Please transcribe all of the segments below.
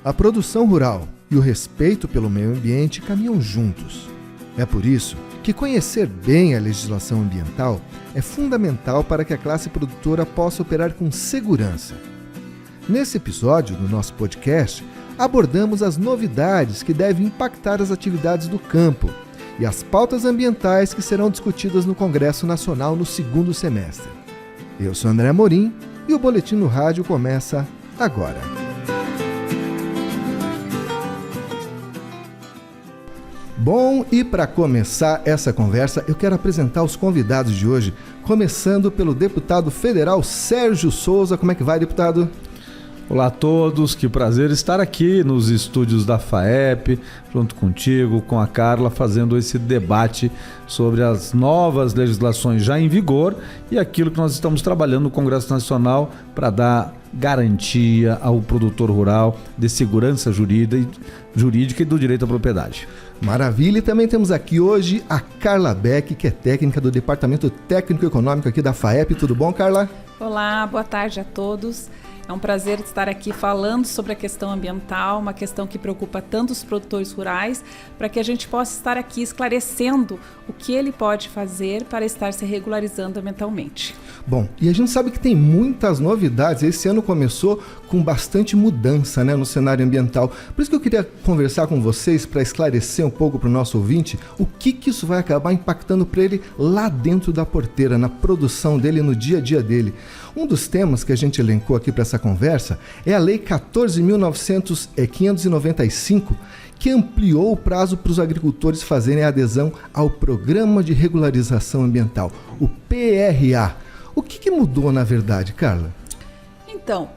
A produção rural e o respeito pelo meio ambiente caminham juntos. É por isso que conhecer bem a legislação ambiental é fundamental para que a classe produtora possa operar com segurança. Nesse episódio do nosso podcast, abordamos as novidades que devem impactar as atividades do campo e as pautas ambientais que serão discutidas no Congresso Nacional no segundo semestre. Eu sou André Amorim e o Boletim no Rádio começa agora. Bom, e para começar essa conversa, eu quero apresentar os convidados de hoje, começando pelo deputado federal Sérgio Souza. Como é que vai, deputado? Olá a todos, que prazer estar aqui nos estúdios da FAEP, junto contigo, com a Carla, fazendo esse debate sobre as novas legislações já em vigor e aquilo que nós estamos trabalhando no Congresso Nacional para dar garantia ao produtor rural de segurança jurídica e do direito à propriedade. Maravilha, e também temos aqui hoje a Carla Beck, que é técnica do Departamento Técnico Econômico aqui da FAEP. Tudo bom, Carla? Olá, boa tarde a todos. É um prazer estar aqui falando sobre a questão ambiental, uma questão que preocupa tanto os produtores rurais, para que a gente possa estar aqui esclarecendo o que ele pode fazer para estar se regularizando ambientalmente. Bom, e a gente sabe que tem muitas novidades. Esse ano começou com bastante mudança, no cenário ambiental. Por isso que eu queria conversar com vocês para esclarecer um pouco para o nosso ouvinte o que isso vai acabar impactando para ele lá dentro da porteira, na produção dele, no dia a dia dele. Um dos temas que a gente elencou aqui para essa conversa é a Lei 14.595, que ampliou o prazo para os agricultores fazerem a adesão ao Programa de Regularização Ambiental, o PRA. O que mudou na verdade, Carla? Então,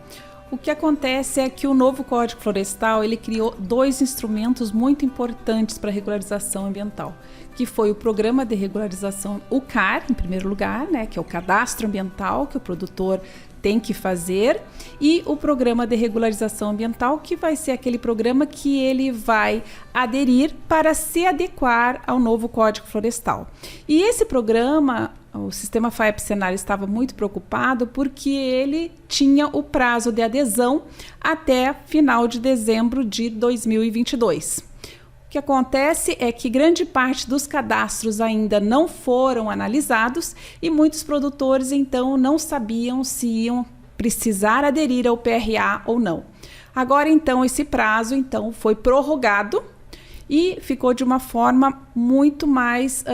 o que acontece é que o novo Código Florestal ele criou dois instrumentos muito importantes para a regularização ambiental, que foi o Programa de Regularização, o CAR, em primeiro lugar, que é o Cadastro Ambiental que o produtor tem que fazer, e o Programa de Regularização Ambiental, que vai ser aquele programa que ele vai aderir para se adequar ao novo Código Florestal. E esse programa, o Sistema FAEP Senar estava muito preocupado porque ele tinha o prazo de adesão até final de dezembro de 2022. O que acontece é que grande parte dos cadastros ainda não foram analisados e muitos produtores então não sabiam se iam precisar aderir ao PRA ou não. Agora então esse prazo então foi prorrogado e ficou de uma forma muito mais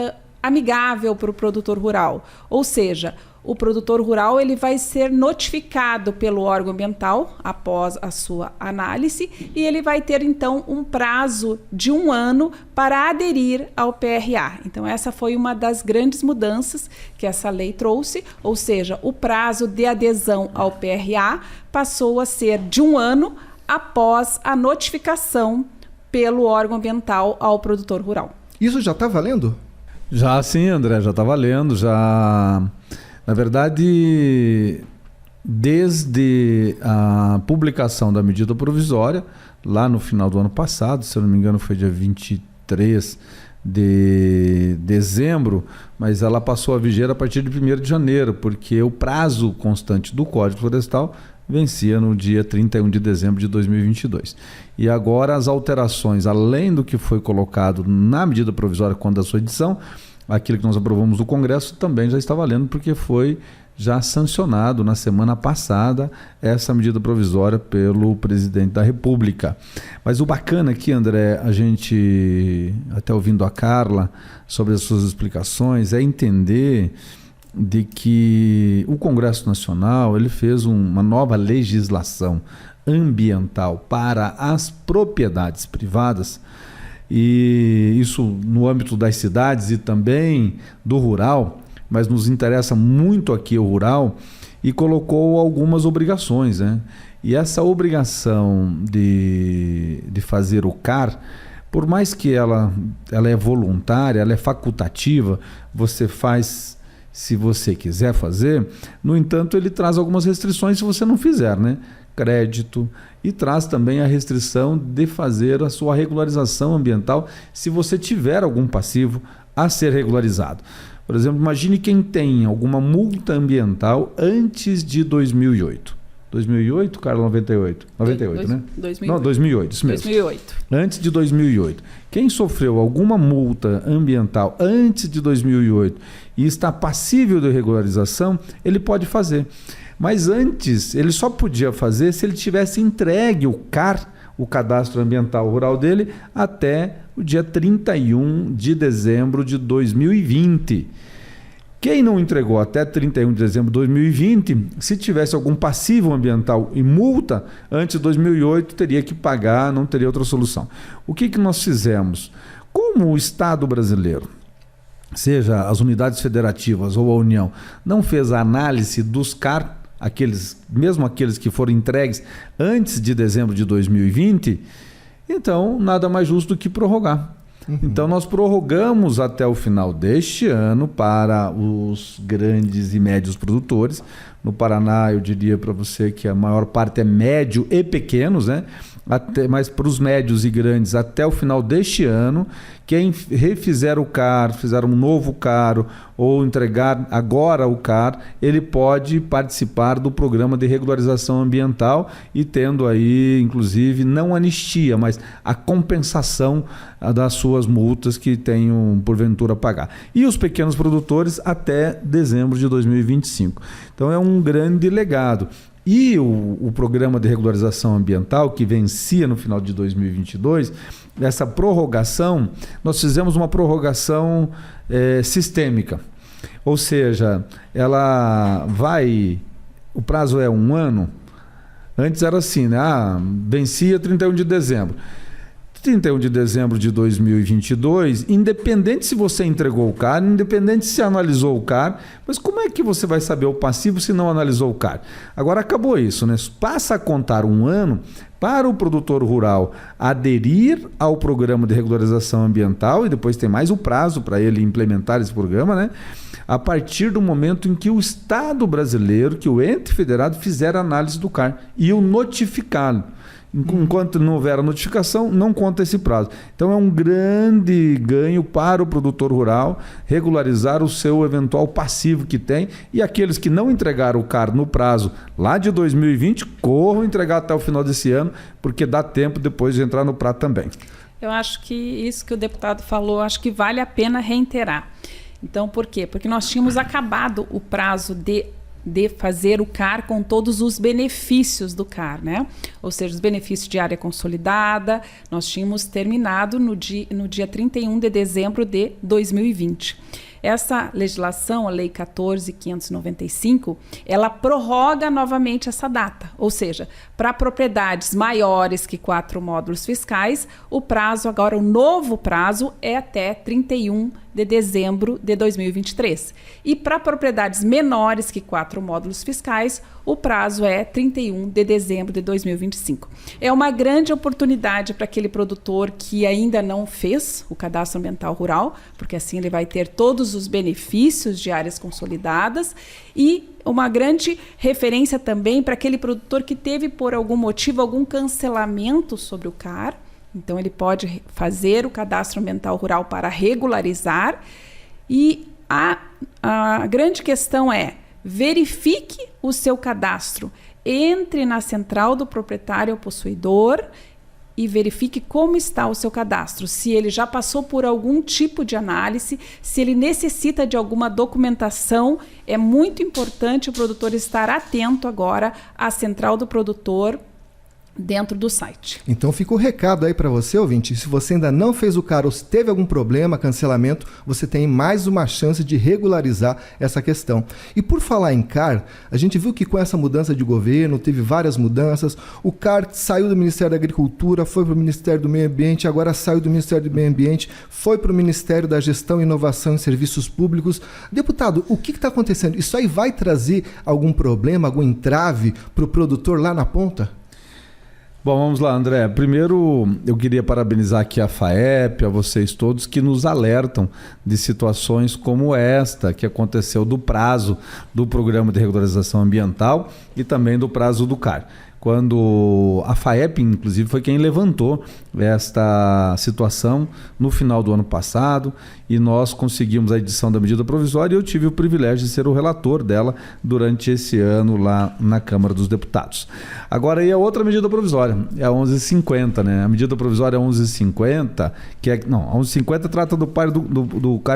amigável para o produtor rural, ou seja, o produtor rural ele vai ser notificado pelo órgão ambiental após a sua análise e ele vai ter então um prazo de 1 ano para aderir ao PRA. Então essa foi uma das grandes mudanças que essa lei trouxe, ou seja, o prazo de adesão ao PRA passou a ser de 1 ano após a notificação pelo órgão ambiental ao produtor rural. Isso já está valendo? Já sim, André, já está valendo, já... Na verdade, desde a publicação da medida provisória, lá no final do ano passado, se eu não me engano foi dia 23 de dezembro, mas ela passou a viger a partir de 1º de janeiro, porque o prazo constante do Código Florestal vencia no dia 31 de dezembro de 2022. E agora as alterações, além do que foi colocado na medida provisória quando da sua edição, aquilo que nós aprovamos no Congresso também já está valendo, porque foi já sancionado na semana passada essa medida provisória pelo presidente da República. Mas o bacana aqui, André, a gente, até ouvindo a Carla sobre as suas explicações, é entender de que o Congresso Nacional ele fez uma nova legislação ambiental para as propriedades privadas, e isso no âmbito das cidades e também do rural, mas nos interessa muito aqui o rural, e colocou algumas obrigações, E essa obrigação de fazer o CAR, por mais que ela é voluntária, ela é facultativa, você faz se você quiser fazer, no entanto ele traz algumas restrições se você não fizer, crédito, e traz também a restrição de fazer a sua regularização ambiental se você tiver algum passivo a ser regularizado. Por exemplo, imagine quem tem alguma multa ambiental antes de 2008. 2008, CAR 98. 98, né? 2008. Não, 2008, isso mesmo. 2008. Antes de 2008. Quem sofreu alguma multa ambiental antes de 2008 e está passível de regularização, ele pode fazer. Mas antes, ele só podia fazer se ele tivesse entregue o CAR, o Cadastro Ambiental Rural dele, até o dia 31 de dezembro de 2020. Quem não entregou até 31 de dezembro de 2020, se tivesse algum passivo ambiental e multa, antes de 2008 teria que pagar, não teria outra solução. O que nós fizemos? Como o Estado brasileiro, seja as unidades federativas ou a União, não fez a análise dos CAR, mesmo aqueles que foram entregues antes de dezembro de 2020, então nada mais justo do que prorrogar. Então nós prorrogamos até o final deste ano para os grandes e médios produtores. No Paraná, eu diria para você que a maior parte é médio e pequenos, né? Mas para os médios e grandes até o final deste ano, quem refizer o CAR, fizer um novo CAR ou entregar agora o CAR, ele pode participar do programa de regularização ambiental e tendo aí, inclusive, não anistia, mas a compensação das suas multas que tenham porventura a pagar. E os pequenos produtores até dezembro de 2025. Então é um grande legado. E o programa de regularização ambiental, que vencia no final de 2022, essa prorrogação, nós fizemos uma prorrogação sistêmica. Ou seja, o prazo é 1 ano. Antes era assim, né? Vencia 31 de dezembro. 31 de dezembro de 2022, independente se você entregou o CAR, independente se analisou o CAR, mas como é que você vai saber o passivo se não analisou o CAR? Agora acabou isso, né? Passa a contar 1 ano para o produtor rural aderir ao programa de regularização ambiental, e depois tem mais o prazo para ele implementar esse programa, né? A partir do momento em que o Estado brasileiro, que o ente federado, fizer a análise do CAR e o notificá-lo. Enquanto não houver a notificação, não conta esse prazo. Então é um grande ganho para o produtor rural regularizar o seu eventual passivo que tem, e aqueles que não entregaram o CAR no prazo lá de 2020, corram entregar até o final desse ano, porque dá tempo depois de entrar no prazo também. Eu acho que isso que o deputado falou, acho que vale a pena reiterar. Então, por quê? Porque nós tínhamos acabado o prazo de fazer o CAR com todos os benefícios do CAR, né? Ou seja, os benefícios de área consolidada, nós tínhamos terminado no dia 31 de dezembro de 2020. Essa legislação, a Lei 14.595, ela prorroga novamente essa data. Ou seja, para propriedades maiores que 4 módulos fiscais, o prazo agora, o novo prazo é até 31 de dezembro de 2023. E para propriedades menores que 4 módulos fiscais, o prazo é 31 de dezembro de 2025. É uma grande oportunidade para aquele produtor que ainda não fez o cadastro ambiental rural, porque assim ele vai ter todos os benefícios de áreas consolidadas, e uma grande referência também para aquele produtor que teve, por algum motivo, algum cancelamento sobre o CAR. Então, ele pode fazer o cadastro ambiental rural para regularizar. E a grande questão é: verifique o seu cadastro. Entre na central do proprietário ou possuidor e verifique como está o seu cadastro. Se ele já passou por algum tipo de análise, se ele necessita de alguma documentação, é muito importante o produtor estar atento agora à central do produtor dentro do site. Então fica o recado aí para você, ouvinte. Se você ainda não fez o CAR ou se teve algum problema, cancelamento, você tem mais uma chance de regularizar essa questão. E por falar em CAR, a gente viu que com essa mudança de governo, teve várias mudanças. O CAR saiu do Ministério da Agricultura, foi para o Ministério do Meio Ambiente, agora saiu do Ministério do Meio Ambiente, foi para o Ministério da Gestão, Inovação e Serviços Públicos. Deputado, o que está acontecendo? Isso aí vai trazer algum problema, algum entrave para o produtor lá na ponta? Bom, vamos lá, André. Primeiro, eu queria parabenizar aqui a FAEP, a vocês todos que nos alertam de situações como esta que aconteceu do prazo do Programa de Regularização Ambiental e também do prazo do CAR. quando a FAEP, inclusive, foi quem levantou esta situação no final do ano passado, e nós conseguimos a edição da medida provisória, e eu tive o privilégio de ser o relator dela durante esse ano lá na Câmara dos Deputados. Agora aí a outra medida provisória, é a 1150, né? A medida provisória 1150, a 1150 trata do CAR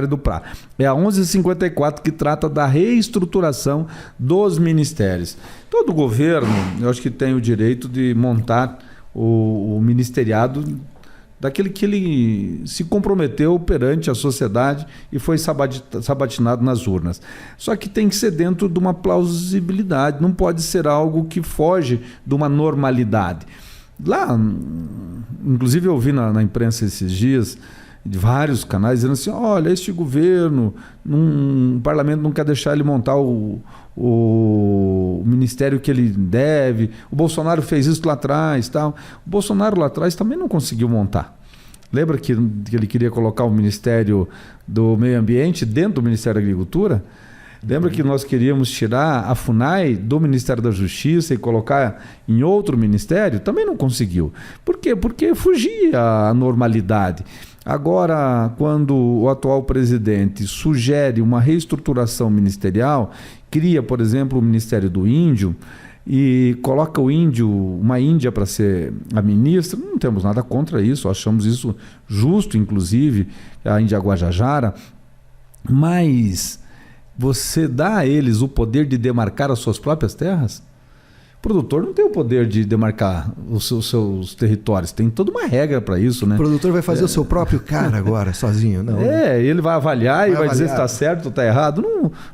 e do PRA. É a 1154 que trata da reestruturação dos ministérios. Todo governo, eu acho que tem o direito de montar o ministeriado daquele que ele se comprometeu perante a sociedade e foi sabatinado nas urnas. Só que tem que ser dentro de uma plausibilidade, não pode ser algo que foge de uma normalidade. Lá, inclusive eu vi na imprensa esses dias, de vários canais, dizendo assim, olha, este governo, o parlamento não quer deixar ele montar o ministério que ele deve, o Bolsonaro fez isso lá atrás, tal. O Bolsonaro lá atrás também não conseguiu montar. Lembra que ele queria colocar o Ministério do Meio Ambiente dentro do Ministério da Agricultura? Lembra que nós queríamos tirar a FUNAI do Ministério da Justiça e colocar em outro ministério? Também não conseguiu. Por quê? Porque fugia à normalidade. Agora, quando o atual presidente sugere uma reestruturação ministerial, cria, por exemplo, o Ministério do Índio e coloca uma índia para ser a ministra, não temos nada contra isso, achamos isso justo, inclusive, a Índia Guajajara, mas você dá a eles o poder de demarcar as suas próprias terras? O produtor não tem o poder de demarcar os seus territórios, tem toda uma regra para isso, né? O produtor vai fazer o seu próprio CAR agora, sozinho, não? Ele vai avaliar e vai dizer se está certo ou está errado.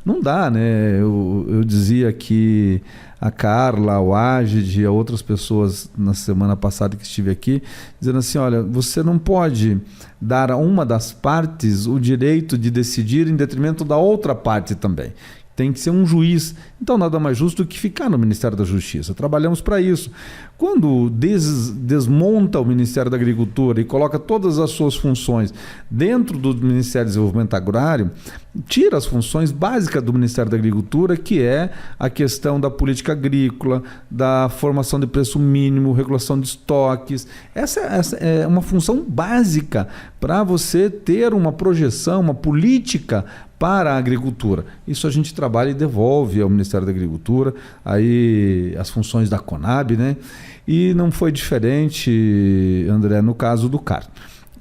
Não dá, né? Eu dizia que a Carla, o Ágide e outras pessoas na semana passada que estive aqui, dizendo assim, olha, você não pode dar a uma das partes o direito de decidir em detrimento da outra parte também. Tem que ser um juiz. Então, nada mais justo do que ficar no Ministério da Justiça. Trabalhamos para isso. Quando desmonta o Ministério da Agricultura e coloca todas as suas funções dentro do Ministério do Desenvolvimento Agrário, tira as funções básicas do Ministério da Agricultura, que é a questão da política agrícola, da formação de preço mínimo, regulação de estoques. Essa é uma função básica para você ter uma projeção, uma política para a agricultura. Isso a gente trabalha e devolve ao Ministério da Agricultura, aí as funções da Conab, né? E não foi diferente, André, no caso do CAR.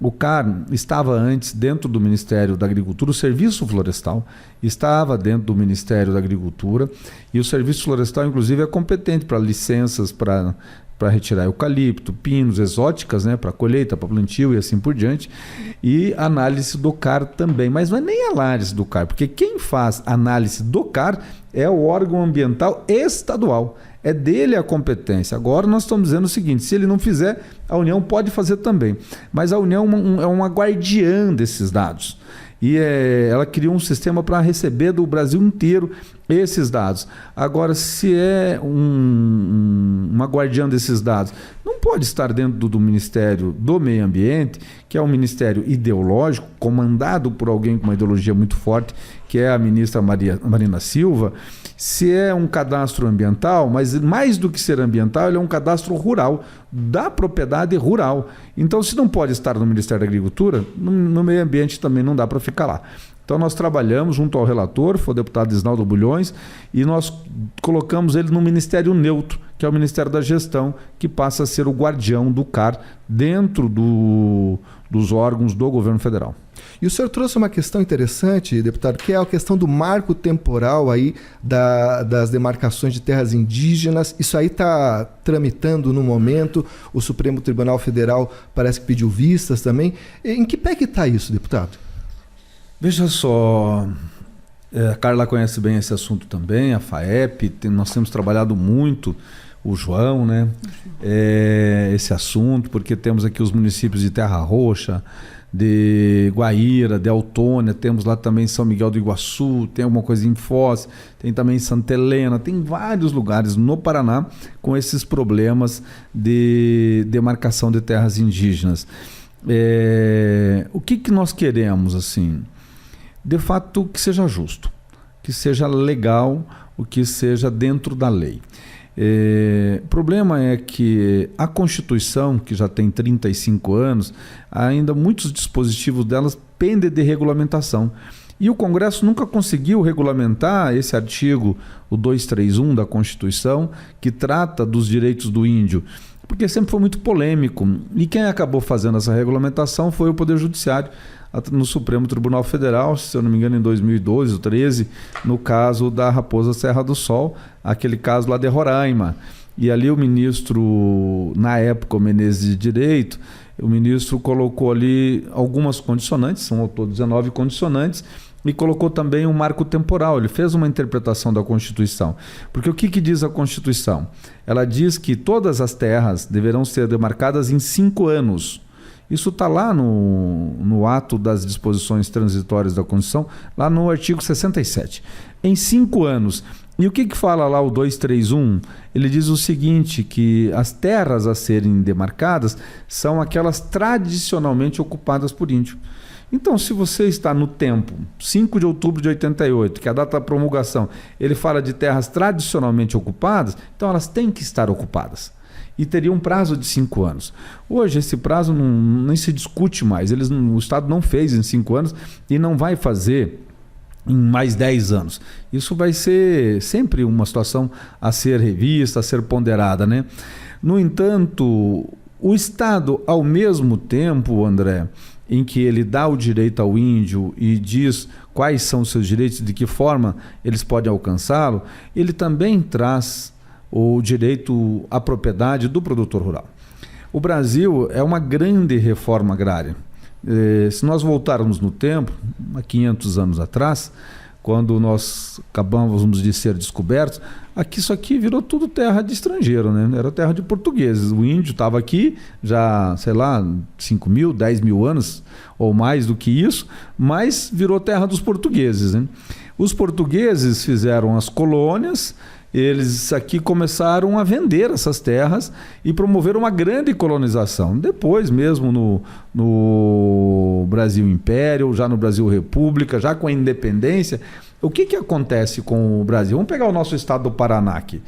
O CAR estava antes dentro do Ministério da Agricultura, o Serviço Florestal estava dentro do Ministério da Agricultura, e o Serviço Florestal, inclusive, é competente para licenças para retirar eucalipto, pinos, exóticas, né, para colheita, para plantio e assim por diante, e análise do CAR também. Mas não é nem análise do CAR, porque quem faz análise do CAR é o órgão ambiental estadual. É dele a competência. Agora nós estamos dizendo o seguinte, se ele não fizer, a União pode fazer também. Mas a União é uma guardiã desses dados. E ela criou um sistema para receber do Brasil inteiro esses dados. Agora, se é uma guardiã desses dados, não pode estar dentro do Ministério do Meio Ambiente, que é um ministério ideológico, comandado por alguém com uma ideologia muito forte, que é a ministra Marina Silva. Se é um cadastro ambiental, mas mais do que ser ambiental, ele é um cadastro rural, da propriedade rural. Então, se não pode estar no Ministério da Agricultura, no meio ambiente também não dá para ficar lá. Então, nós trabalhamos junto ao relator, foi o deputado Isnaldo Bulhões, e nós colocamos ele no Ministério Neutro, que é o Ministério da Gestão, que passa a ser o guardião do CAR dentro dos órgãos do governo federal. E o senhor trouxe uma questão interessante, deputado, que é a questão do marco temporal aí das demarcações de terras indígenas. Isso aí está tramitando no momento, o Supremo Tribunal Federal parece que pediu vistas também. Em que pé que está isso, deputado? Veja só, a Carla conhece bem esse assunto também, a FAEP, nós temos trabalhado muito, o João, né, esse assunto, porque temos aqui os municípios de Terra Roxa, de Guaíra, de Autônia, temos lá também São Miguel do Iguaçu, tem alguma coisa em Foz, tem também Santa Helena, tem vários lugares no Paraná com esses problemas de demarcação de terras indígenas. O que nós queremos, assim? De fato, que seja justo, que seja legal, o que seja dentro da lei. O problema é que a Constituição, que já tem 35 anos, ainda muitos dispositivos delas pendem de regulamentação. E o Congresso nunca conseguiu regulamentar esse artigo, o 231 da Constituição, que trata dos direitos do índio, porque sempre foi muito polêmico. E quem acabou fazendo essa regulamentação foi o Poder Judiciário, no Supremo Tribunal Federal, se eu não me engano, em 2012 ou 2013, no caso da Raposa Serra do Sol, aquele caso lá de Roraima. E ali o ministro, na época, o Menezes de Direito, o ministro colocou ali algumas condicionantes, são ao todo 19 condicionantes, e colocou também um marco temporal. Ele fez uma interpretação da Constituição. Porque o que diz a Constituição? Ela diz que todas as terras deverão ser demarcadas em 5 anos. Isso está lá no ato das disposições transitórias da Constituição, lá no artigo 67. Em 5 anos. E o que fala lá o 231? Ele diz o seguinte, que as terras a serem demarcadas são aquelas tradicionalmente ocupadas por índio. Então, se você está no tempo, 5 de outubro de 88, que é a data da promulgação, ele fala de terras tradicionalmente ocupadas, então elas têm que estar ocupadas. E teria um prazo de 5 anos. Hoje esse prazo nem se discute mais. O Estado não fez em 5 anos e não vai fazer em mais 10 anos. Isso vai ser sempre uma situação a ser revista, a ser ponderada, né? No entanto, o Estado, ao mesmo tempo, André, em que ele dá o direito ao índio e diz quais são os seus direitos, de que forma eles podem alcançá-lo, ele também traz o direito à propriedade do produtor rural. O Brasil é uma grande reforma agrária. Se nós voltarmos no tempo, há 500 anos atrás, quando nós acabamos de ser descobertos, isso aqui virou tudo terra de estrangeiro, né? Era terra de portugueses. O índio estava aqui já, 5 mil, 10 mil anos ou mais do que isso, mas virou terra dos portugueses, né? Os portugueses fizeram as colônias. Eles aqui começaram a vender essas terras e promoveram uma grande colonização. Depois mesmo no Brasil Império, já no Brasil República, já com a independência, o que acontece com o Brasil? Vamos pegar o nosso estado do Paraná aqui.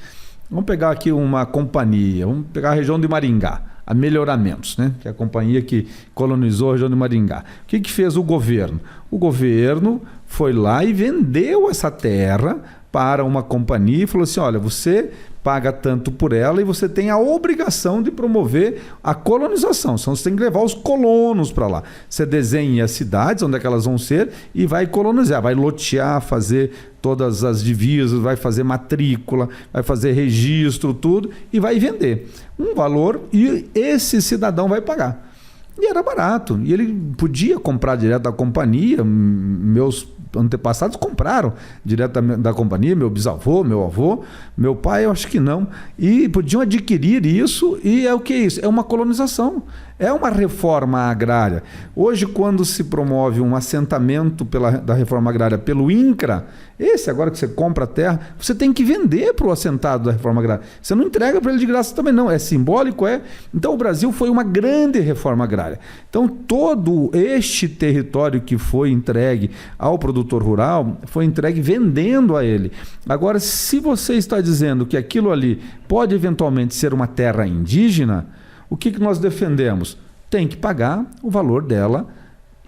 Vamos pegar aqui uma companhia, vamos pegar a região de Maringá, a Melhoramentos, né? Que é a companhia que colonizou a região de Maringá. O que fez o governo? O governo foi lá e vendeu essa terra para uma companhia e falou assim, olha, você paga tanto por ela e você tem a obrigação de promover a colonização. Então, você tem que levar os colonos para lá. Você desenha as cidades, onde é que elas vão ser, e vai colonizar, vai lotear, fazer todas as divisas, vai fazer matrícula, vai fazer registro, tudo, e vai vender um valor e esse cidadão vai pagar. E era barato. E ele podia comprar direto da companhia. Meus antepassados compraram direto da companhia, meu bisavô, meu avô, meu pai, eu acho que não. E podiam adquirir isso, e é o que é isso? É uma colonização, é uma reforma agrária. Hoje, quando se promove um assentamento da reforma agrária pelo INCRA, esse agora que você compra a terra, você tem que vender para o assentado da reforma agrária. Você não entrega para ele de graça também não, é simbólico, é. Então o Brasil foi uma grande reforma agrária. Então todo este território que foi entregue ao produtor rural, foi entregue vendendo a ele. Agora, se você está dizendo que aquilo ali pode eventualmente ser uma terra indígena, o que nós defendemos? Tem que pagar o valor dela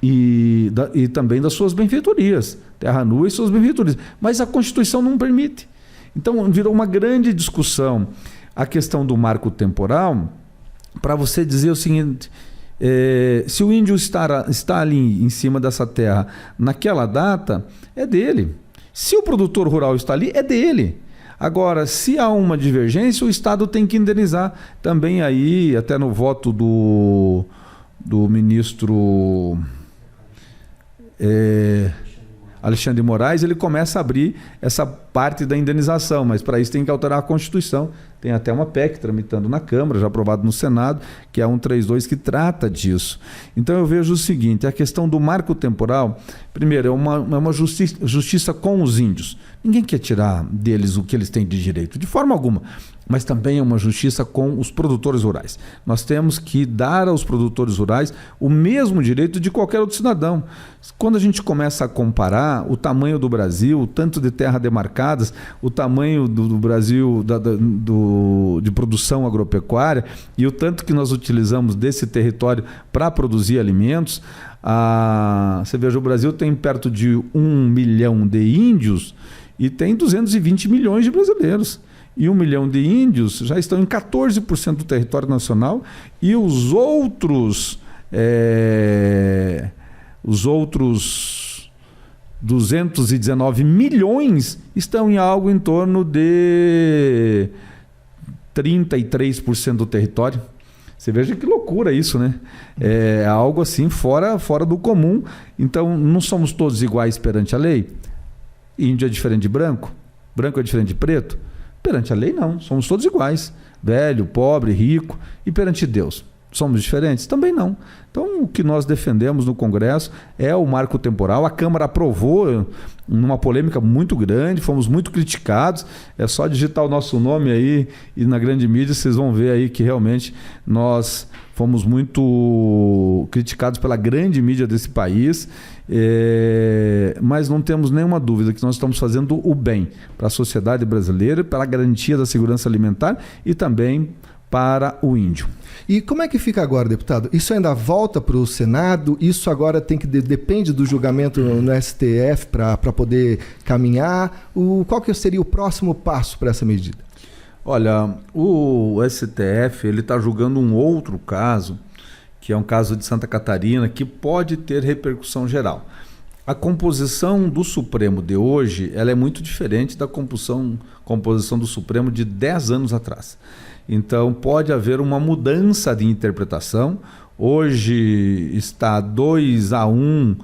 e também das suas benfeitorias, terra nua e suas benfeitorias. Mas a Constituição não permite. Então virou uma grande discussão a questão do marco temporal, para você dizer o seguinte, se o índio está ali em cima dessa terra naquela data, é dele. Se o produtor rural está ali, é dele. Agora, se há uma divergência, o Estado tem que indenizar. Também aí, até no voto do ministro Alexandre de Moraes, ele começa a abrir essa parte da indenização, mas para isso tem que alterar a Constituição. Tem até uma PEC tramitando na Câmara, já aprovado no Senado, que é a 132, que trata disso. Então eu vejo o seguinte, a questão do marco temporal, primeiro, é uma justiça com os índios. Ninguém quer tirar deles o que eles têm de direito, de forma alguma. mas também é uma justiça com os produtores rurais. Nós temos que dar aos produtores rurais o mesmo direito de qualquer outro cidadão. Quando a gente começa a comparar o tamanho do Brasil, o tanto de terras demarcadas, o tamanho do Brasil de produção agropecuária e o tanto que nós utilizamos desse território para produzir alimentos, você veja, o Brasil tem perto de 1 milhão de índios e tem 220 milhões de brasileiros. E 1 milhão de índios já estão em 14% do território nacional e os outros 219 milhões estão em algo em torno de 33% do território. Você veja que loucura isso, né? É algo assim fora do comum. Então, não somos todos iguais perante a lei? Índio é diferente de branco? Branco é diferente de preto? Perante a lei, não. Somos todos iguais. Velho, pobre, rico. E perante Deus, somos diferentes? Também não. Então, o que nós defendemos no Congresso é o marco temporal. A Câmara aprovou numa polêmica muito grande, fomos muito criticados. É só digitar o nosso nome aí e na grande mídia vocês vão ver aí que realmente nós fomos muito criticados pela grande mídia desse país, mas não temos nenhuma dúvida que nós estamos fazendo o bem para a sociedade brasileira, pela garantia da segurança alimentar e também para o índio. E como é que fica agora, deputado? Isso ainda volta para o Senado? Isso agora depende do julgamento no STF para poder caminhar? Qual que seria o próximo passo para essa medida? Olha, o STF está julgando um outro caso, que é um caso de Santa Catarina, que pode ter repercussão geral. A composição do Supremo de hoje ela é muito diferente da composição do Supremo de 10 anos atrás. Então pode haver uma mudança de interpretação. Hoje está 2-1,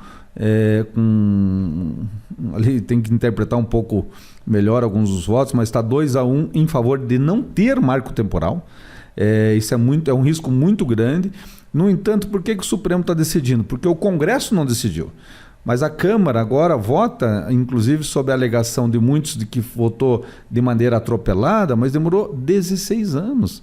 ali tem que interpretar um pouco melhor alguns dos votos, mas está 2-1 em favor de não ter marco temporal. Isso é um risco muito grande. No entanto, por que o Supremo está decidindo? Porque o Congresso não decidiu. Mas a Câmara agora vota, inclusive sob a alegação de muitos de que votou de maneira atropelada, mas demorou 16 anos.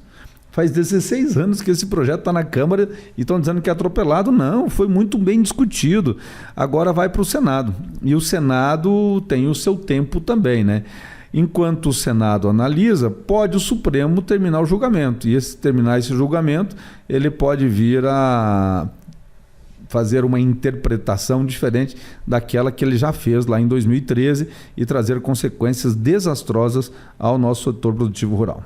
Faz 16 anos que esse projeto está na Câmara e estão dizendo que é atropelado. Não, foi muito bem discutido. Agora vai para o Senado. E o Senado tem o seu tempo também, né? Enquanto o Senado analisa, pode o Supremo terminar o julgamento. E terminar esse julgamento, ele pode vir a fazer uma interpretação diferente daquela que ele já fez lá em 2013 e trazer consequências desastrosas ao nosso setor produtivo rural.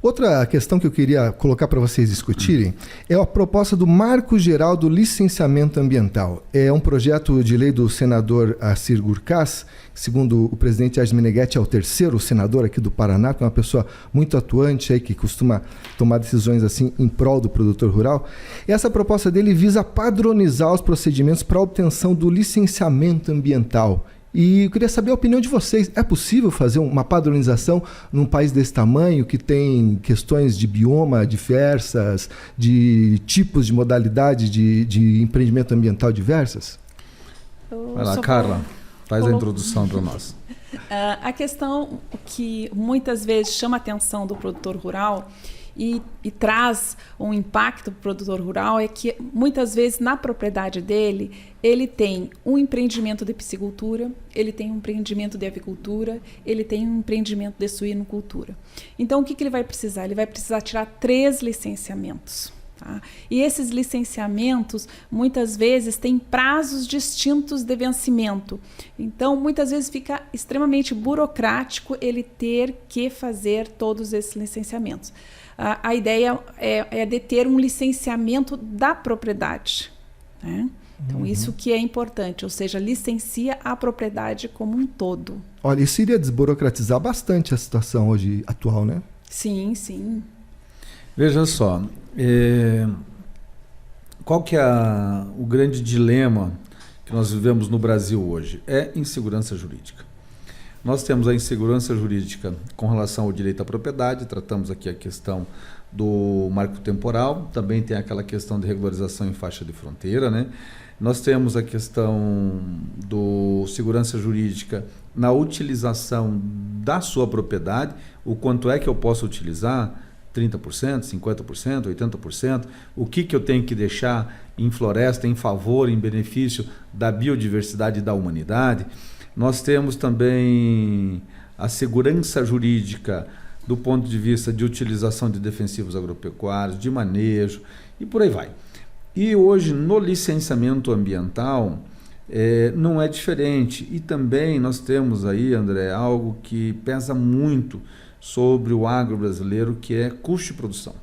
Outra questão que eu queria colocar para vocês discutirem é a proposta do Marco Geral do Licenciamento Ambiental. É um projeto de lei do senador Assir Gurkaz, segundo o presidente Ars Meneghetti, é o terceiro senador aqui do Paraná, que é uma pessoa muito atuante aí, que costuma tomar decisões assim em prol do produtor rural. E essa proposta dele visa padronizar os procedimentos para a obtenção do licenciamento ambiental. E eu queria saber a opinião de vocês. É possível fazer uma padronização num país desse tamanho, que tem questões de bioma diversas, de tipos de modalidade de empreendimento ambiental diversas? Vai lá, Carla, faz a introdução para nós. A questão que muitas vezes chama a atenção do produtor rural e traz um impacto para o produtor rural é que muitas vezes na propriedade dele ele tem um empreendimento de piscicultura, ele tem um empreendimento de avicultura, ele tem um empreendimento de suinocultura. Então o que ele vai precisar? Ele vai precisar tirar 3 licenciamentos. Tá? E esses licenciamentos muitas vezes têm prazos distintos de vencimento. Então muitas vezes fica extremamente burocrático ele ter que fazer todos esses licenciamentos. A ideia é de ter um licenciamento da propriedade, né? Então isso que é importante, ou seja, licencia a propriedade como um todo. Olha, isso iria desburocratizar bastante a situação hoje atual, né? Sim, sim. Veja só, qual que é o grande dilema que nós vivemos no Brasil hoje? É insegurança jurídica. Nós temos a insegurança jurídica com relação ao direito à propriedade, tratamos aqui a questão do marco temporal, também tem aquela questão de regularização em faixa de fronteira, né? Nós temos a questão do segurança jurídica na utilização da sua propriedade, o quanto é que eu posso utilizar, 30%, 50%, 80%, o que eu tenho que deixar em floresta em favor, em benefício da biodiversidade e da humanidade. Nós temos também a segurança jurídica do ponto de vista de utilização de defensivos agropecuários, de manejo e por aí vai. E hoje, no licenciamento ambiental, não é diferente. E também nós temos aí, André, algo que pesa muito sobre o agro brasileiro, que é custo de produção.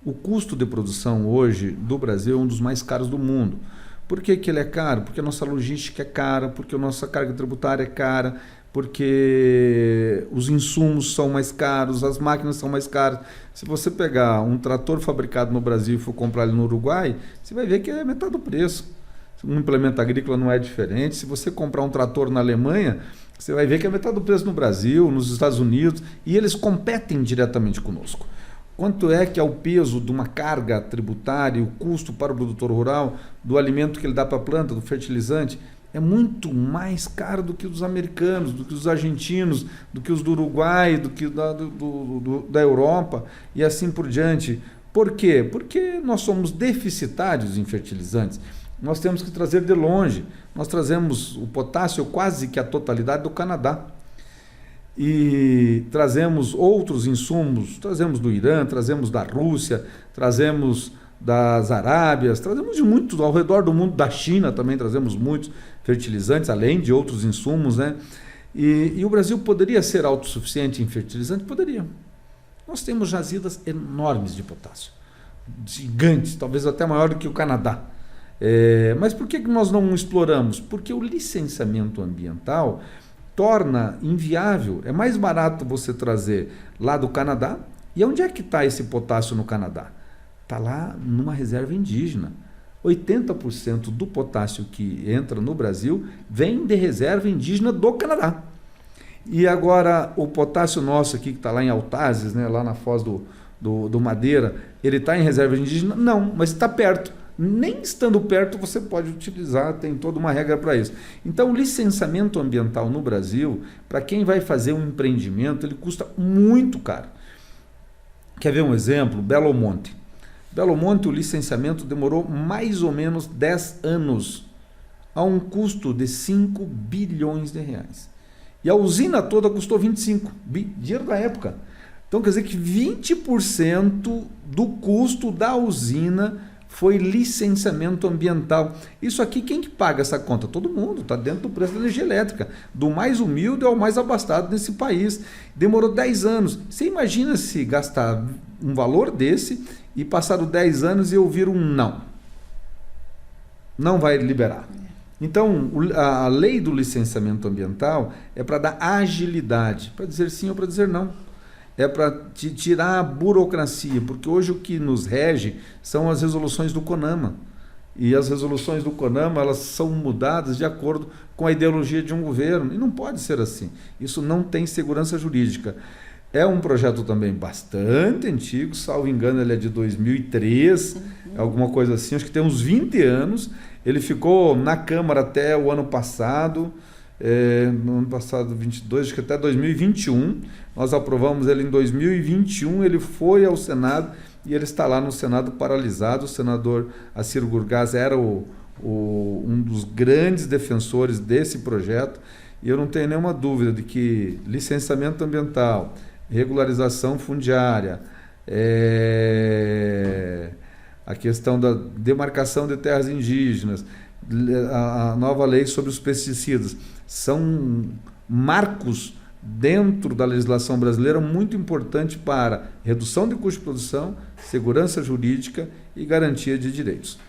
O custo de produção hoje do Brasil é um dos mais caros do mundo. Por que ele é caro? Porque a nossa logística é cara, porque a nossa carga tributária é cara, porque os insumos são mais caros, as máquinas são mais caras. Se você pegar um trator fabricado no Brasil e for comprar ele no Uruguai, você vai ver que é metade do preço. Um implemento agrícola não é diferente. Se você comprar um trator na Alemanha, você vai ver que é metade do preço no Brasil, nos Estados Unidos, e eles competem diretamente conosco. Quanto é que é o peso de uma carga tributária, o custo para o produtor rural, do alimento que ele dá para a planta, do fertilizante? É muito mais caro do que os americanos, do que os argentinos, do que os do Uruguai, do que da Europa e assim por diante. Por quê? Porque nós somos deficitários em fertilizantes. Nós temos que trazer de longe. Nós trazemos o potássio quase que a totalidade do Canadá. E trazemos outros insumos, trazemos do Irã, trazemos da Rússia, trazemos das Arábias, trazemos de muito, ao redor do mundo, da China também trazemos muitos fertilizantes, além de outros insumos, né? E o Brasil poderia ser autossuficiente em fertilizante? Poderia. Nós temos jazidas enormes de potássio, gigantes, talvez até maior do que o Canadá. Mas por que nós não exploramos? Porque o licenciamento ambiental torna inviável. É mais barato você trazer lá do Canadá. E onde é que está esse potássio no Canadá? Está lá numa reserva indígena. 80% do potássio que entra no Brasil vem de reserva indígena do Canadá. E agora o potássio nosso aqui, que está lá em Altazes, né, lá na Foz do Madeira, ele está em reserva indígena? Não, mas está perto. Nem estando perto você pode utilizar, tem toda uma regra para isso. Então o licenciamento ambiental no Brasil, para quem vai fazer um empreendimento, ele custa muito caro. Quer ver um exemplo? Belo Monte. Belo Monte, o licenciamento demorou mais ou menos 10 anos, a um custo de 5 bilhões de reais. E a usina toda custou 25, dinheiro da época. Então quer dizer que 20% do custo da usina foi licenciamento ambiental. Isso aqui, quem que paga essa conta? Todo mundo, está dentro do preço da energia elétrica, do mais humilde ao mais abastado nesse país. Demorou 10 anos. Você imagina se gastar um valor desse e passaram 10 anos e ouvir um não. Não vai liberar. Então, a lei do licenciamento ambiental é para dar agilidade, para dizer sim ou para dizer não. É para tirar a burocracia, porque hoje o que nos rege são as resoluções do CONAMA. E as resoluções do CONAMA, elas são mudadas de acordo com a ideologia de um governo, e não pode ser assim. Isso não tem segurança jurídica. É um projeto também bastante antigo, salvo engano ele é de 2003, alguma coisa assim, acho que tem uns 20 anos. Ele ficou na Câmara até o ano passado, no ano passado, 22, acho que até 2021, nós aprovamos ele em 2021, ele foi ao Senado e ele está lá no Senado paralisado. O senador Assir Gurgás era um dos grandes defensores desse projeto, e eu não tenho nenhuma dúvida de que licenciamento ambiental, regularização fundiária, a questão da demarcação de terras indígenas, a nova lei sobre os pesticidas, são marcos dentro da legislação brasileira muito importante para redução de custo de produção, segurança jurídica e garantia de direitos.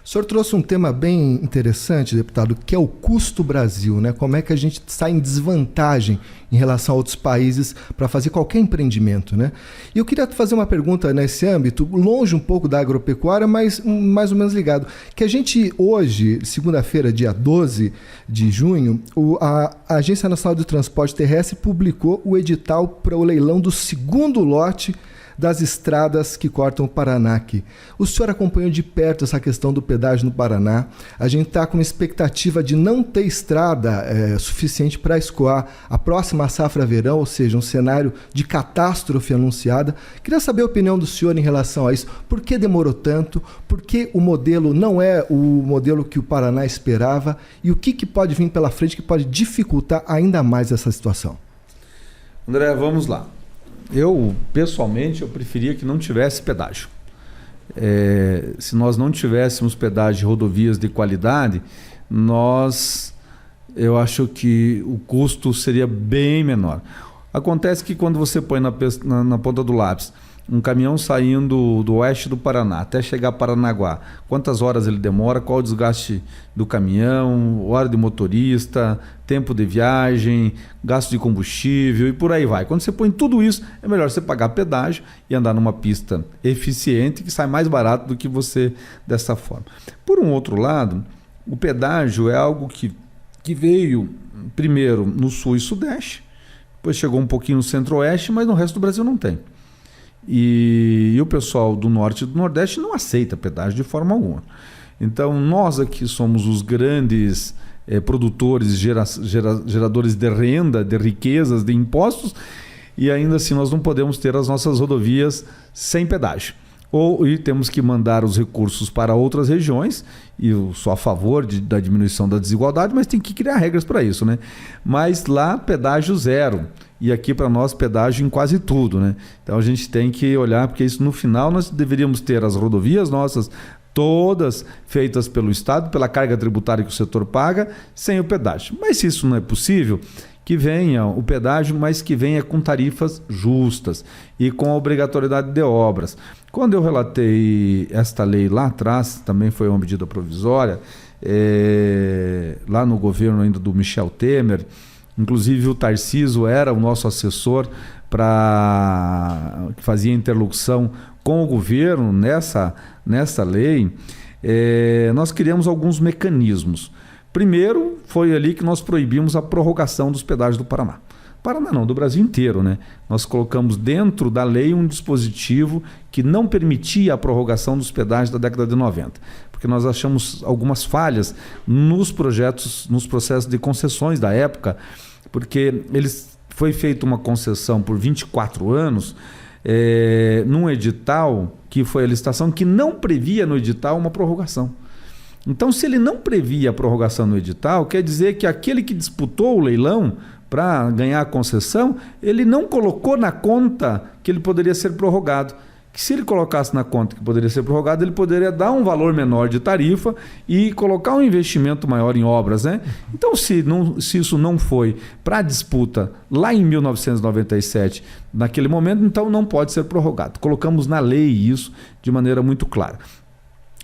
O senhor trouxe um tema bem interessante, deputado, que é o custo Brasil, né? Como é que a gente sai em desvantagem em relação a outros países para fazer qualquer empreendimento, né? E eu queria fazer uma pergunta nesse âmbito, longe um pouco da agropecuária, mas mais ou menos ligado. Que a gente hoje, segunda-feira, dia 12 de junho, a Agência Nacional de Transporte Terrestre publicou o edital para o leilão do segundo lote das estradas que cortam o Paraná aqui. O senhor acompanhou de perto essa questão do pedágio no Paraná. A gente está com uma expectativa de não ter estrada suficiente para escoar a próxima safra verão, ou seja, um cenário de catástrofe anunciada. Queria saber a opinião do senhor em relação a isso. Por que demorou tanto? Por que o modelo não é o modelo que o Paraná esperava? E o que pode vir pela frente que pode dificultar ainda mais essa situação? André, vamos lá. Eu, pessoalmente, eu preferia que não tivesse pedágio. Se nós não tivéssemos pedágio de rodovias de qualidade, eu acho que o custo seria bem menor. Acontece que quando você põe na ponta do lápis um caminhão saindo do oeste do Paraná até chegar a Paranaguá, quantas horas ele demora, qual o desgaste do caminhão, hora de motorista, tempo de viagem, gasto de combustível e por aí vai. Quando você põe tudo isso, é melhor você pagar pedágio e andar numa pista eficiente que sai mais barato do que você dessa forma. Por um outro lado, o pedágio é algo que veio primeiro no sul e sudeste, depois chegou um pouquinho no centro-oeste, mas no resto do Brasil não tem. E o pessoal do norte e do nordeste não aceita pedágio de forma alguma. Então nós aqui somos os grandes produtores, geradores de renda, de riquezas, de impostos, e ainda assim nós não podemos ter as nossas rodovias sem pedágio. E temos que mandar os recursos para outras regiões, e eu sou a favor da diminuição da desigualdade, mas tem que criar regras para isso, né? Mas lá pedágio zero. E aqui para nós pedágio em quase tudo, né? Então a gente tem que olhar, porque isso no final nós deveríamos ter as rodovias nossas todas feitas pelo Estado, pela carga tributária que o setor paga, sem o pedágio. Mas se isso não é possível, que venha o pedágio, mas que venha com tarifas justas e com a obrigatoriedade de obras. Quando eu relatei esta lei lá atrás, também foi uma medida provisória, lá no governo ainda do Michel Temer. Inclusive o Tarcísio era o nosso assessor que fazia interlocução com o governo nessa lei. Nós criamos alguns mecanismos. Primeiro, foi ali que nós proibimos a prorrogação dos pedágios do Paraná. Paraná não, do Brasil inteiro, né? Nós colocamos dentro da lei um dispositivo que não permitia a prorrogação dos pedágios da década de 90. Porque nós achamos algumas falhas nos processos de concessões da época, porque foi feita uma concessão por 24 anos, num edital que foi a licitação, que não previa no edital uma prorrogação. Então, se ele não previa a prorrogação no edital, quer dizer que aquele que disputou o leilão para ganhar a concessão, ele não colocou na conta que ele poderia ser prorrogado. Que se ele colocasse na conta que poderia ser prorrogado, ele poderia dar um valor menor de tarifa e colocar um investimento maior em obras, né? Então, se isso não foi para a disputa lá em 1997, naquele momento, então não pode ser prorrogado. Colocamos na lei isso de maneira muito clara.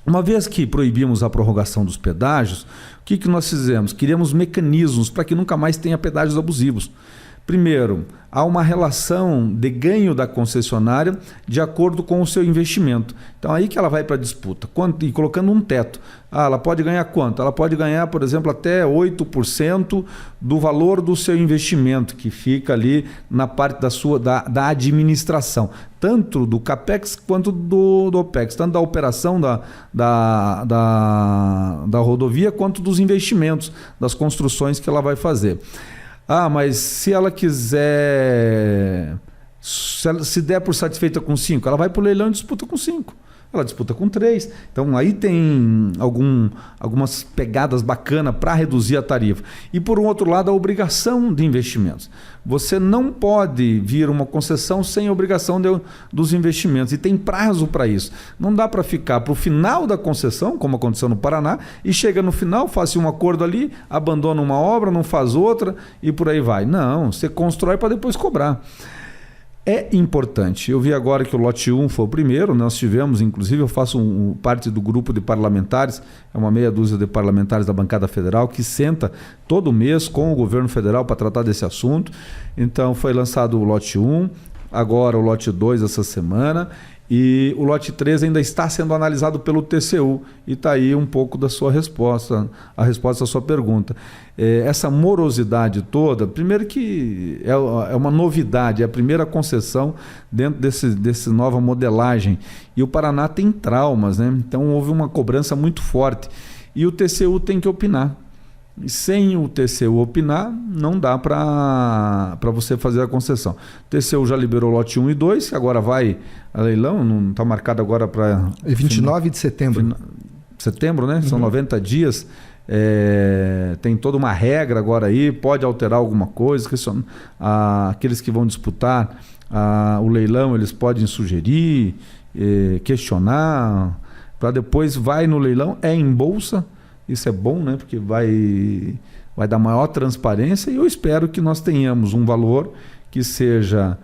Uma vez que proibimos a prorrogação dos pedágios, o que nós fizemos? Criamos mecanismos para que nunca mais tenha pedágios abusivos. Primeiro, há uma relação de ganho da concessionária de acordo com o seu investimento. Então, aí que ela vai para a disputa, e colocando um teto. Ela pode ganhar quanto? Ela pode ganhar, por exemplo, até 8% do valor do seu investimento, que fica ali na parte da administração, tanto do CAPEX quanto do OPEX, tanto da operação da rodovia quanto dos investimentos, das construções que ela vai fazer. Mas se ela quiser, se der por satisfeita com 5, ela vai para o leilão e disputa com 5. Ela disputa com 3. Então aí tem algumas pegadas bacanas para reduzir a tarifa. E por um outro lado, a obrigação de investimentos. Você não pode vir uma concessão sem obrigação dos investimentos. E tem prazo para isso. Não dá para ficar para o final da concessão, como aconteceu no Paraná, e chega no final, faz um acordo ali, abandona uma obra, não faz outra e por aí vai. Não, você constrói para depois cobrar. é importante. Eu vi agora que o lote 1 foi o primeiro, nós tivemos, inclusive eu faço parte do grupo de parlamentares, é uma meia dúzia de parlamentares da bancada federal que senta todo mês com o governo federal para tratar desse assunto. Então foi lançado o lote 1, agora o lote 2 essa semana, e o lote 3 ainda está sendo analisado pelo TCU, e está aí um pouco da sua resposta, a resposta à sua pergunta. Essa morosidade toda, primeiro que é uma novidade, é a primeira concessão dentro dessa nova modelagem, e o Paraná tem traumas, né? Então houve uma cobrança muito forte, e o TCU tem que opinar. E sem o TCU opinar, não dá para você fazer a concessão. O TCU já liberou o lote 1 e 2, que agora vai a leilão, não está marcado agora para... 29 de setembro. Setembro, né? São 90 dias. Tem toda uma regra agora aí, pode alterar alguma coisa. Aqueles que vão disputar o leilão, eles podem sugerir, questionar, para depois vai no leilão, em bolsa. Isso é bom, né? Porque vai dar maior transparência, e eu espero que nós tenhamos um valor que seja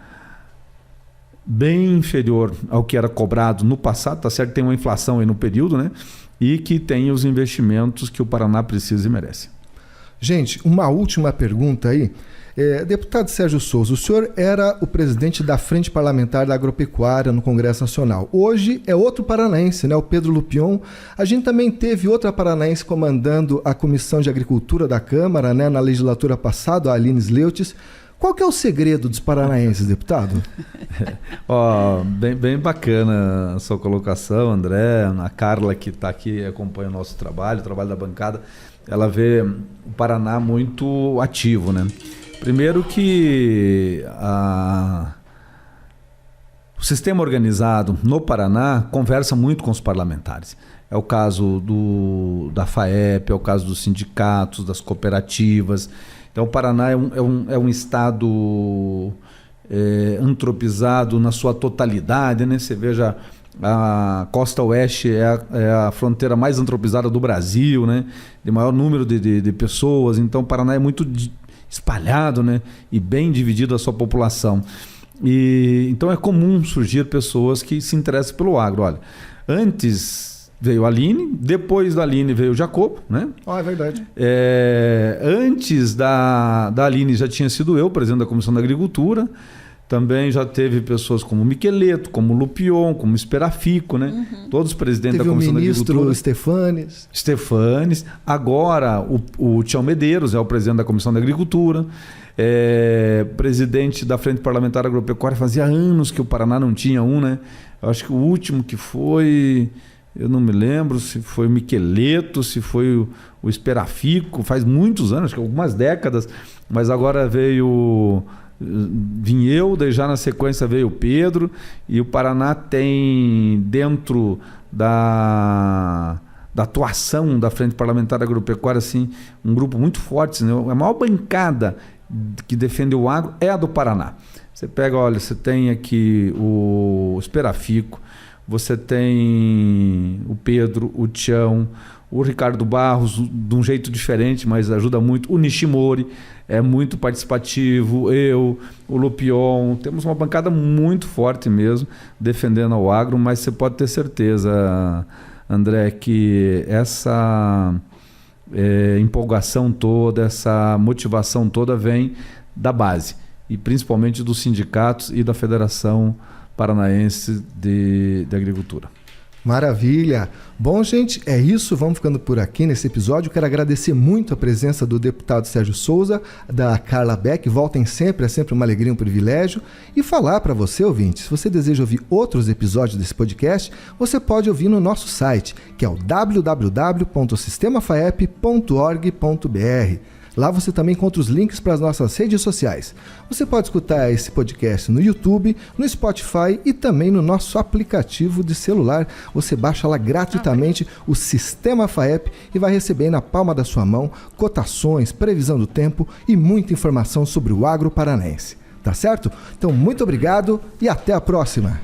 bem inferior ao que era cobrado no passado, tá certo? Tem uma inflação aí no período, né? E que tenha os investimentos que o Paraná precisa e merece. Gente, uma última pergunta aí. Deputado Sérgio Souza, o senhor era o presidente da Frente Parlamentar da Agropecuária no Congresso Nacional. Hoje é outro paranaense, né? O Pedro Lupion. A gente também teve outra paranaense comandando a Comissão de Agricultura da Câmara, né? Na legislatura passada, a Aline Sleutz. Qual que é o segredo dos paranaenses, deputado? Bem bacana a sua colocação, André. A Carla, que está aqui, acompanha o nosso trabalho, o trabalho da bancada. Ela vê o Paraná muito ativo, né? Primeiro que o sistema organizado no Paraná conversa muito com os parlamentares. É o caso da FAEP, é o caso dos sindicatos, das cooperativas. Então o Paraná é um estado antropizado na sua totalidade, né? Você veja, a costa oeste é a fronteira mais antropizada do Brasil, né? De maior número de pessoas. Então o Paraná é muito espalhado, né? E bem dividido a sua população. Então é comum surgir pessoas que se interessam pelo agro. Olha, antes veio a Aline, depois da Aline veio o Jacobo, né? É verdade. Antes da Aline já tinha sido eu, presidente da Comissão da Agricultura. Também já teve pessoas como Miqueleto, como Lupion, como Esperafico, né? Todos os presidentes da Comissão da Agricultura. Teve o ministro Stefanes. Agora o Tião Medeiros é o presidente da Comissão da Agricultura. Presidente da Frente Parlamentar Agropecuária. Fazia anos que o Paraná não tinha um, né? Eu acho que o último que foi... Eu não me lembro se foi o Miqueleto, se foi o Esperafico. Faz muitos anos, acho que algumas décadas. Mas agora vim eu, daí já na sequência veio o Pedro, e o Paraná tem, dentro da atuação da Frente Parlamentar Agropecuária, assim, um grupo muito forte, né? A maior bancada que defende o agro é a do Paraná. Você pega, olha, você tem aqui o Esperafico, você tem o Pedro, o Tião, o Ricardo Barros, de um jeito diferente, mas ajuda muito. O Nishimori é muito participativo, o Lupion. Temos uma bancada muito forte mesmo, defendendo o agro, mas você pode ter certeza, André, que essa empolgação toda, essa motivação toda vem da base, e principalmente dos sindicatos e da Federação Paranaense de Agricultura. Maravilha! Bom, gente, é isso. Vamos ficando por aqui nesse episódio. Quero agradecer muito a presença do deputado Sérgio Souza, da Carla Beck. Voltem sempre, é sempre uma alegria, um privilégio. E falar para você, ouvinte, se você deseja ouvir outros episódios desse podcast, você pode ouvir no nosso site, que é o www.sistemafaep.org.br. Lá você também encontra os links para as nossas redes sociais. Você pode escutar esse podcast no YouTube, no Spotify e também no nosso aplicativo de celular. Você baixa lá gratuitamente o Sistema FAEP e vai receber na palma da sua mão cotações, previsão do tempo e muita informação sobre o agro paranaense. Tá certo? Então, muito obrigado e até a próxima!